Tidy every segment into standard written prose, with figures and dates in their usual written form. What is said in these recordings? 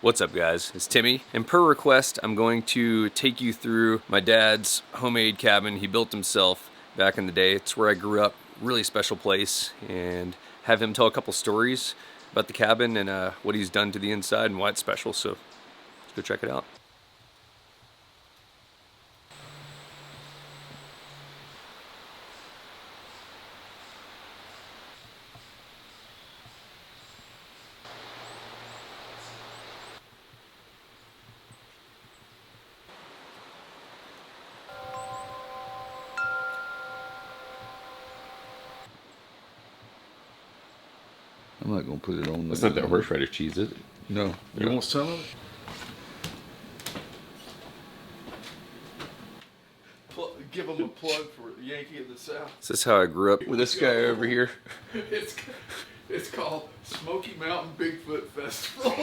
What's up guys, it's Timmy, and per request I'm going to take you through my dad's homemade cabin he built himself back in the day. It's where I grew up, really special place, and have him tell a couple stories about the cabin and what he's done to the inside and why it's special, so let's go check it out. I'm not gonna put it on. That's not that horseradish cheese, is it? No. You want some of it? Give them a plug for Yankee of the South. Is this how I grew up with this guy over here? It's called Smoky Mountain Bigfoot Festival.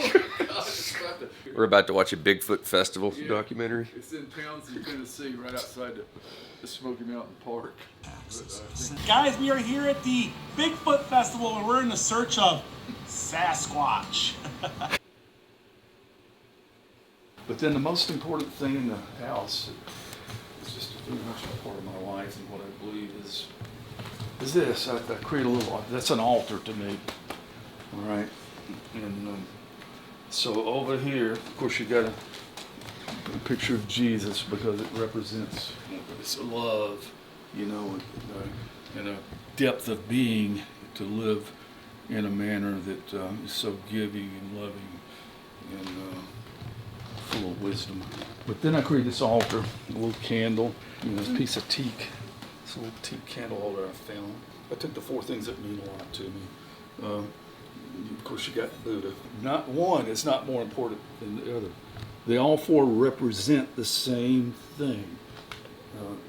We're about to watch a Bigfoot Festival documentary. It's in Townsend, Tennessee, right outside the Smoky Mountain Park. Guys, we are here at the Bigfoot Festival and we're in the search of Sasquatch. But then the most important thing in the house, it's just pretty much a part of my life and what I believe is this. I create a little, that's an altar to me, all right? And so over here, of course, you got a picture of Jesus because it represents this love, you know, and a depth of being to live in a manner that is so giving and loving and full of wisdom. But then I create this altar, a little candle, you know, this piece of teak. It's a little teak candle holder I found. I took the 4 things that mean a lot to me. Of course, you got Buddha. Not one is not more important than the other. They all 4 represent the same thing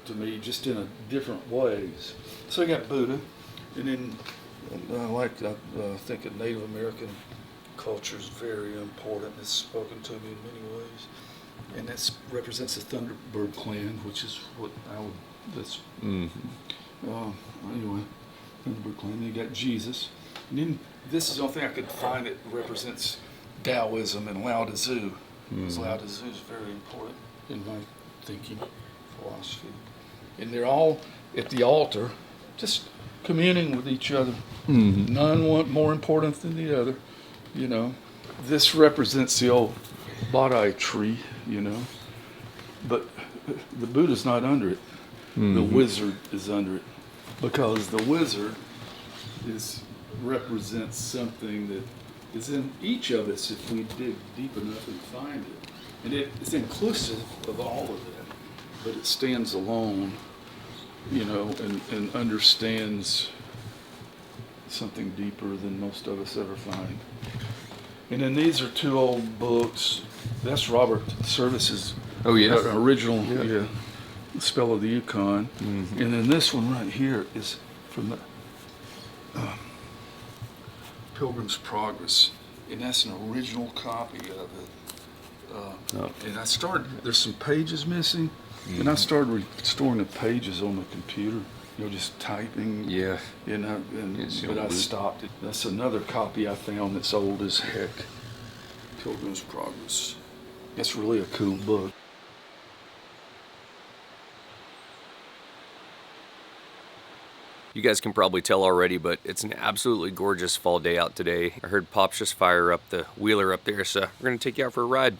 to me, just in a different ways. So I got Buddha, and then I think a Native American culture is very important. It's spoken to me in many ways, and that represents the Thunderbird clan, which is what I would. That's anyway, Thunderbird clan. Then you got Jesus, and then this is the only thing I could find that represents Taoism and Lao Tzu. Because Lao Tzu is very important in my thinking, philosophy, and they're all at the altar, just communing with each other. None one more important than the other, you know. This represents the old Bodhi tree, you know, but the Buddha's not under it. The wizard is under it, because the wizard represents something that is in each of us if we dig deep enough and find it. And it's inclusive of all of that, but it stands alone, you know, and understands something deeper than most of us ever find. And then these are 2 old books. That's Robert Service's original Spell of the Yukon. And then this one right here is from the Pilgrim's Progress. And that's an original copy of it. And there's some pages missing, and I started restoring the pages on the computer, you know, just typing. Yeah. You know, but I stopped it. That's another copy I found that's old as heck. Pilgrim's Progress. That's really a cool book. You guys can probably tell already, but it's an absolutely gorgeous fall day out today. I heard Pops just fire up the wheeler up there, so we're gonna take you out for a ride.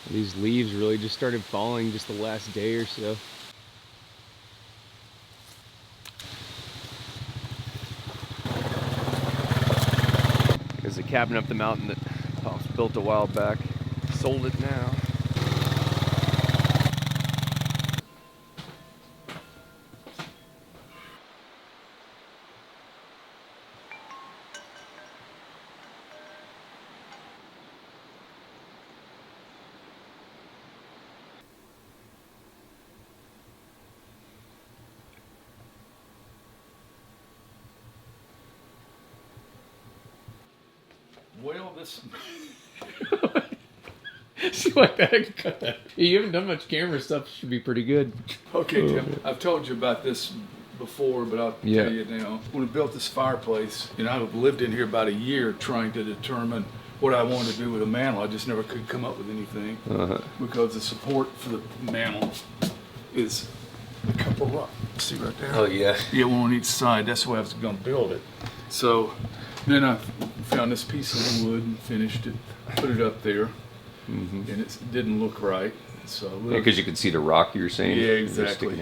These leaves really just started falling just the last day or so. There's a cabin up the mountain that Pops built a while back. Sold it now. Well, this See what the heck cut that. You haven't done much camera stuff. Should be pretty good. Okay, Tim, I've told you about this before, but I'll tell you now. When I built this fireplace, I've lived in here about a year trying to determine what I wanted to do with a mantle. I just never could come up with anything because the support for the mantle is a couple of rocks. See right there? Oh yeah. Yeah, one on each side. That's the way I was going to build it. So then I found this piece of wood and finished it, put it up there, and it didn't look right. So because you could see the rock you were saying. Yeah, exactly.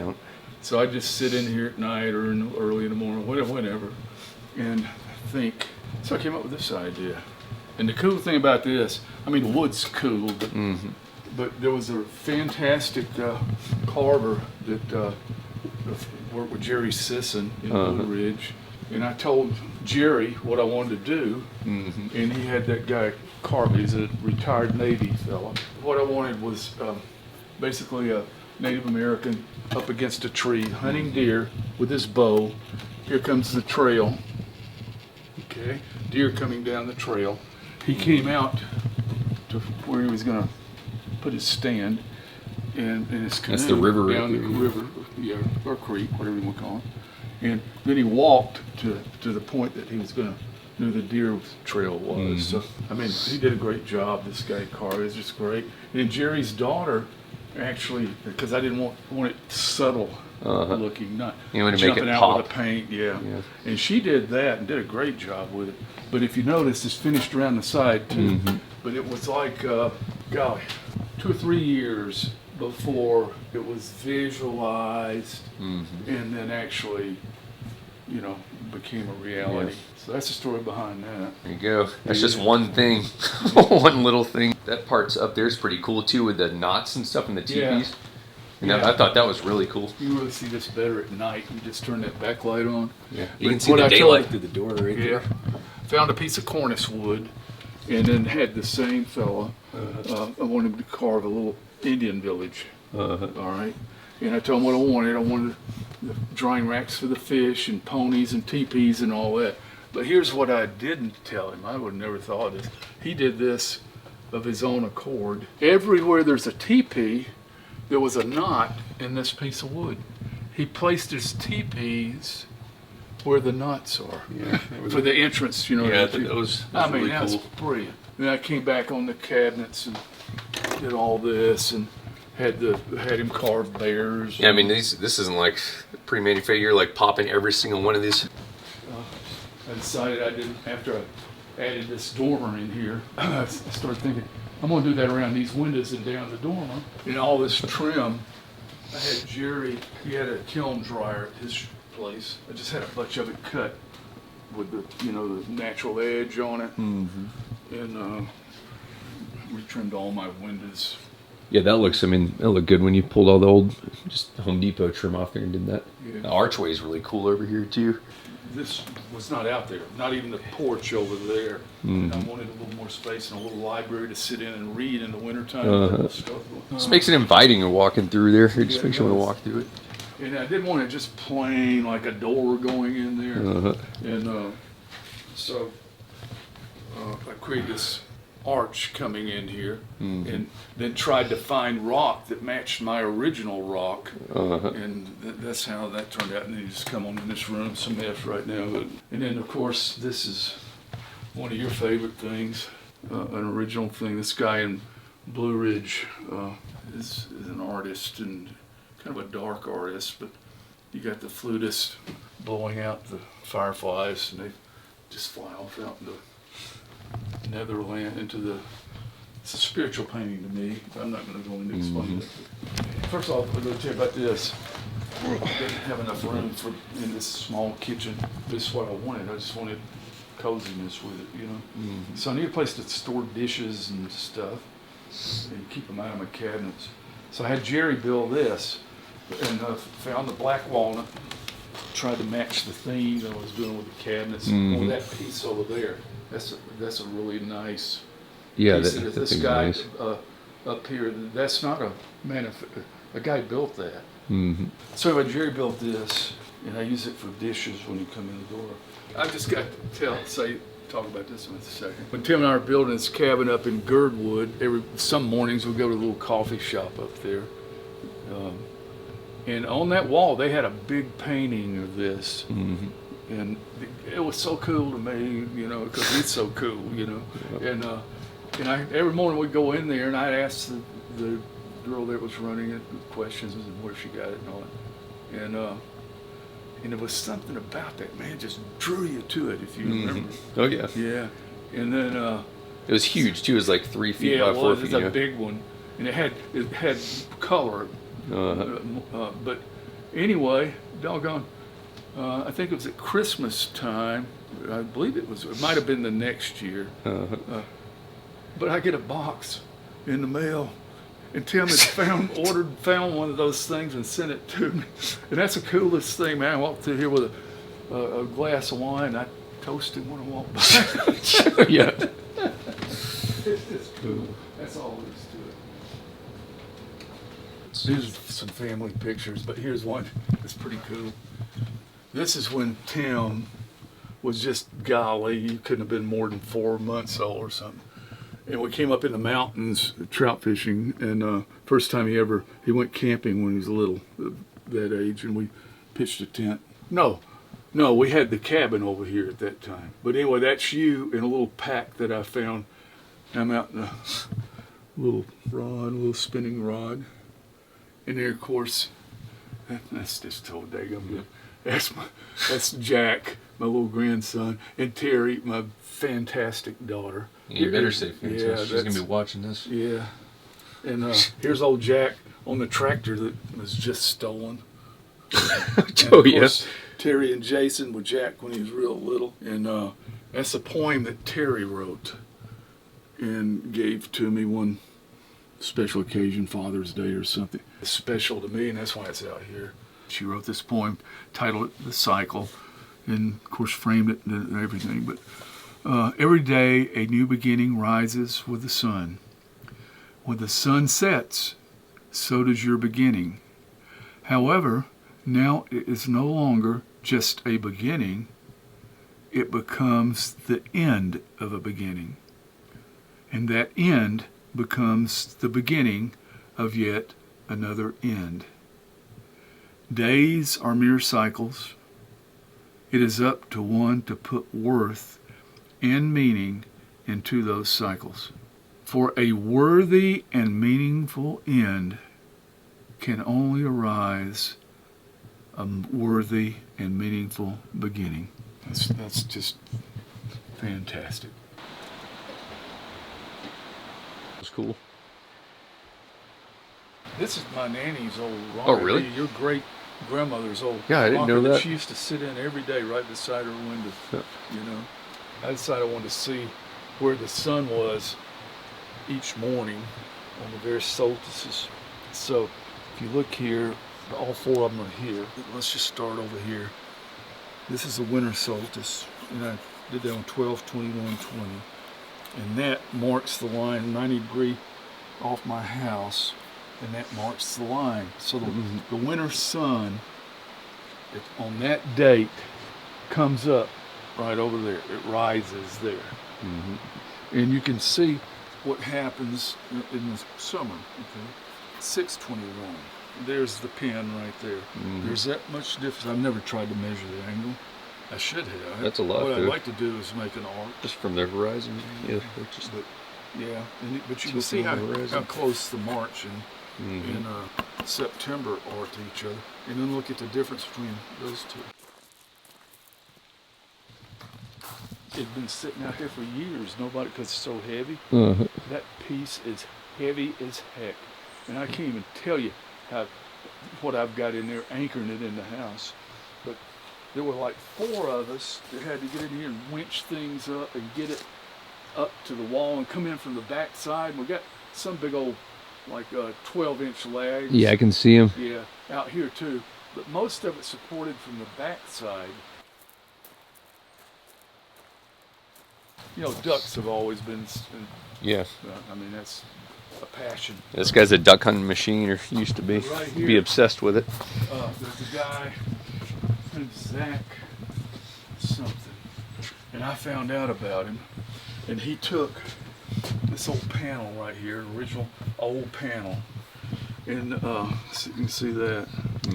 So I just sit in here at night or early in the morning, whatever, and think. So I came up with this idea. And the cool thing about this, I mean, the wood's cool, but there was a fantastic carver that worked with Jerry Sisson in Blue Ridge. And I told Jerry what I wanted to do, and he had that guy carve. He's a retired Navy fella. What I wanted was basically a Native American up against a tree, hunting deer with his bow. Here comes the trail. Okay, deer coming down the trail. He came out to where he was going to put his stand, and his canoe. That's the river. Down the river, yeah, or creek, whatever you want to call it. And then he walked to the point that he was going to knew the deer trail was. So I mean, he did a great job. This guy Carr is just great. And then Jerry's daughter, actually, because I didn't want it subtle looking, not you want to jumping make it out pop with the paint. Yeah, and she did that and did a great job with it. But if you notice, it's finished around the side too. But it was like, golly, 2 or 3 years before it was visualized and then actually, became a reality. So that's the story behind that. There you go. That's just one thing, one little thing. That part's up there is pretty cool too, with the knots and stuff and the teepees. And I thought that was really cool. You really see this better at night. You just turn that backlight on. Yeah, you can see the daylight through the door right there. Found a piece of cornice wood, and then had the same fella. I wanted him to carve a little Indian village. All right, and I told him what I wanted. I wanted the drying racks for the fish and ponies and teepees and all that. But here's what I didn't tell him. I would have never thought of this. He did this of his own accord. Everywhere there's a teepee, there was a knot in this piece of wood. He placed his teepees where the knots are. Yeah. For the entrance, Yeah, those really that's cool. brilliant. Then I came back on the cabinets and did all this and had him carve bears. Yeah, I mean, this isn't like pre-manufactured. You're like popping every single one of these. I decided I didn't, after I added this dormer in here, I started thinking, I'm going to do that around these windows and down the dormer. And all this trim, I had Jerry, he had a kiln dryer at his place. I just had a bunch of it cut with the, the natural edge on it. And retrimmed all my windows. Yeah, that looks good when you pulled all the old just Home Depot trim off there and did that. Yeah. The archway is really cool over here too. This was not out there, not even the porch over there. And I wanted a little more space and a little library to sit in and read in the wintertime. Just makes it inviting to walking through there. It just makes you want to walk through it. And I didn't want it just plain like a door going in there. And so I created this arch coming in here and then tried to find rock that matched my original rock. And that's how that turned out. And you just come on in this room, it's a mess right now. And then of course this is one of your favorite things, an original thing. This guy in Blue Ridge is an artist and kind of a dark artist, but you got the flutist blowing out the fireflies and they just fly off out into Netherland, it's a spiritual painting to me. I'm not going to go into explaining it. First of all, I'm going to tell you about this. I didn't have enough room in this small kitchen. This is what I wanted. I just wanted coziness with it, So I need a place to store dishes and stuff and keep them out of my cabinets. So I had Jerry build this and found the black walnut, tried to match the theme that I was doing with the cabinets. Oh, that piece over there. That's a really nice piece. This guy nice. Up here, that's not a guy built that. So anyway, Jerry built this, and I use it for dishes when you come in the door. I just got to say, talk about this in a second. When Tim and I are building this cabin up in Girdwood, some mornings we go to a little coffee shop up there. And on that wall, they had a big painting of this. Mm-hmm. And it was so cool to me, you know, because he's so cool, you know. Yep. And every morning we'd go in there and I'd ask the girl that was running it questions and where she got it and all that. And it was something about that, man, just drew you to it, if you remember. Oh, yeah. Yeah. And then... it was huge, too. It was like 3 feet by 4 feet. Yeah, it was a big one. And it had color. But anyway, doggone, I think it was at Christmas time. I believe it might have been the next year. But I get a box in the mail. And Tim had found one of those things and sent it to me. And that's the coolest thing, man. I walked through here with a glass of wine. I toasted when I walked by. Yeah. It's cool. That's all there is to it. These are some family pictures, but here's one that's pretty cool. This is when Tim was just, golly, he couldn't have been more than 4 months old or something. And we came up in the mountains trout fishing, and first time he went camping when he was little, that age, and we pitched a tent. No, we had the cabin over here at that time. But anyway, that's you in a little pack that I found. I'm out in a little spinning rod. And there, of course, that's just so daggum good. That's Jack, my little grandson, and Terry, my fantastic daughter. You better say fantastic. Yeah, she's going to be watching this. Yeah. And here's old Jack on the tractor that was just stolen. Oh, yes. Terry and Jason with Jack when he was real little. And that's a poem that Terry wrote and gave to me one special occasion, Father's Day or something. It's special to me, and that's why it's out here. She wrote this poem, titled it The Cycle, and of course framed it and everything. But every day a new beginning rises with the sun. When the sun sets, so does your beginning. However, now it is no longer just a beginning, it becomes the end of a beginning. And that end becomes the beginning of yet another end. Days are mere cycles. It is up to one to put worth and meaning into those cycles. For a worthy and meaningful end can only arise a worthy and meaningful beginning. That's just fantastic. That's cool. This is my nanny's old rocker. Oh, really? Your great grandmother's old Yeah, I didn't rocker know that. She used to sit in every day right beside her window. Yeah. You know, I decided I wanted to see where the sun was each morning on the various solstices. So if you look here, all 4 of them are here. Let's just start over here. This is the winter solstice, and I did that on 12/21/20, and that marks the line 90 degree off my house. And that marks the line. So the winter sun on that date comes up right over there. It rises there. Mm-hmm. And you can see what happens in the summer. Okay, 6/21. There's the pin right there. Mm-hmm. There's that much difference. I've never tried to measure the angle. I should have. That's a lot. What I'd like to do is make an arc. Just from the horizon. Yeah. But you can see how close the March and September are to each other, and then look at the difference between those two. It's been sitting out here for years, nobody, because it's so heavy. Uh-huh. That piece is heavy as heck, and I can't even tell you what I've got in there anchoring it in the house. But there were like 4 of us that had to get in here and winch things up and get it up to the wall and come in from the back side. And we got some big old, like 12-inch lags. Yeah, I can see them. Yeah, out here too. But most of it supported from the back side. You know, ducks have always been. Yeah. I mean, that's a passion. This guy's a duck hunting machine, or used to be. Right here, be obsessed with it. There's a guy named Zach something, And I found out about him, and he took this old panel right here, original old panel, and so you can see that,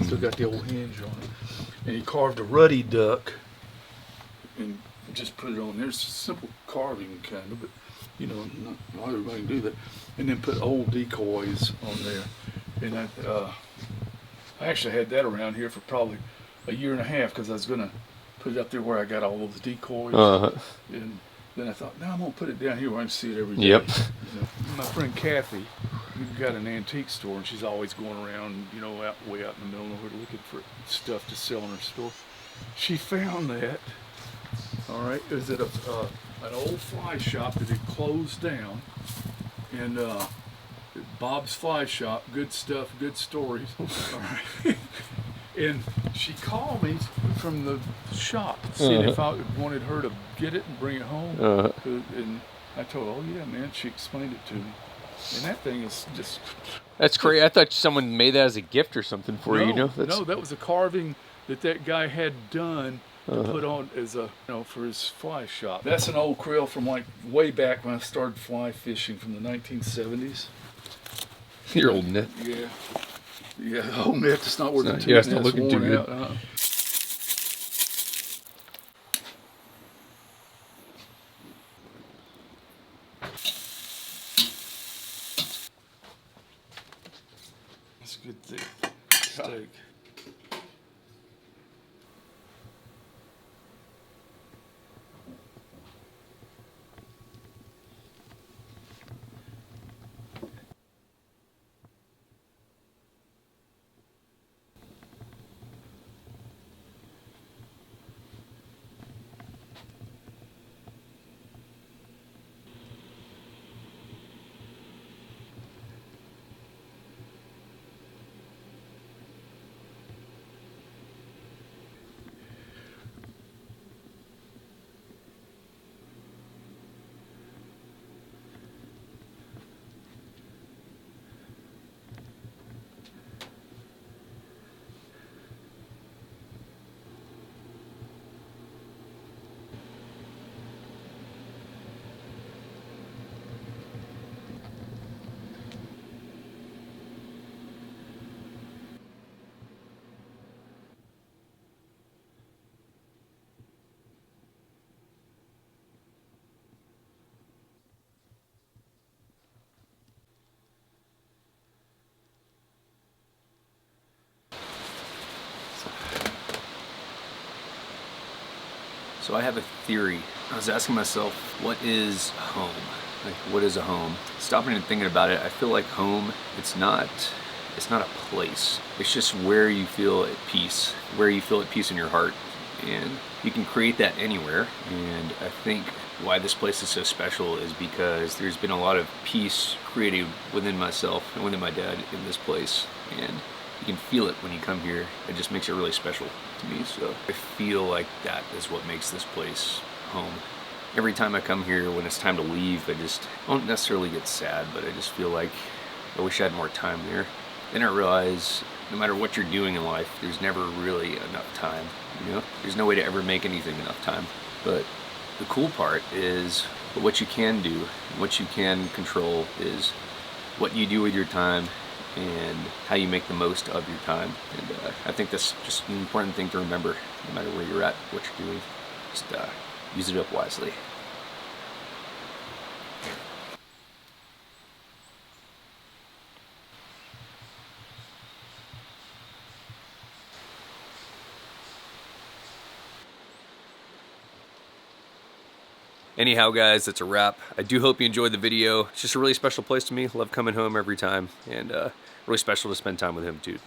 still got the old hinge on it, and he carved a ruddy duck and just put it on there. It's a simple carving kind of, but you know, not everybody can do that. And then put old decoys on there, and I actually had that around here for probably a year and a half because I was gonna put it up there where I got all of the decoys, and then I thought, no, I'm gonna put it down here where I can see it every day. Yep. You know, my friend Kathy, we got an antique store, and she's always going around, you know, way out in the middle of nowhere looking for stuff to sell in her store. She found that. All right, it was at an old fly shop that had closed down, and Bob's Fly Shop, good stuff, good stories. All right. And she called me from the shop, seeing if I wanted her to get it and bring it home. And I told her, oh yeah, man. She explained it to me. And that thing is just... That's crazy. I thought someone made that as a gift or something for you, you know? No, that was a carving that guy had done to put on as a, you know, for his fly shop. That's an old creel from like way back when I started fly fishing from the 1970s. Your old net. Yeah. Yeah, old net. It's not working too yeah, good. it's not looking too good. That's a good thick steak. So I have a theory. I was asking myself, what is home? Like, what is a home? Stopping and thinking about it, I feel like home, it's not a place. It's just where you feel at peace, where you feel at peace in your heart. And you can create that anywhere. And I think why this place is so special is because there's been a lot of peace created within myself and within my dad in this place. And you can feel it when you come here. It just makes it really special to me. So I feel like that is what makes this place home. Every time I come here, when it's time to leave, I don't necessarily get sad, but I just feel like I wish I had more time there. Then I realize no matter what you're doing in life, there's never really enough time, you know? There's no way to ever make anything enough time. But the cool part is what you can do, what you can control is what you do with your time and how you make the most of your time. And I think that's just an important thing to remember, no matter where you're at, what you're doing. Just use it up wisely. Anyhow, guys, that's a wrap. I do hope you enjoyed the video. It's just a really special place to me. Love coming home every time, and really special to spend time with him too.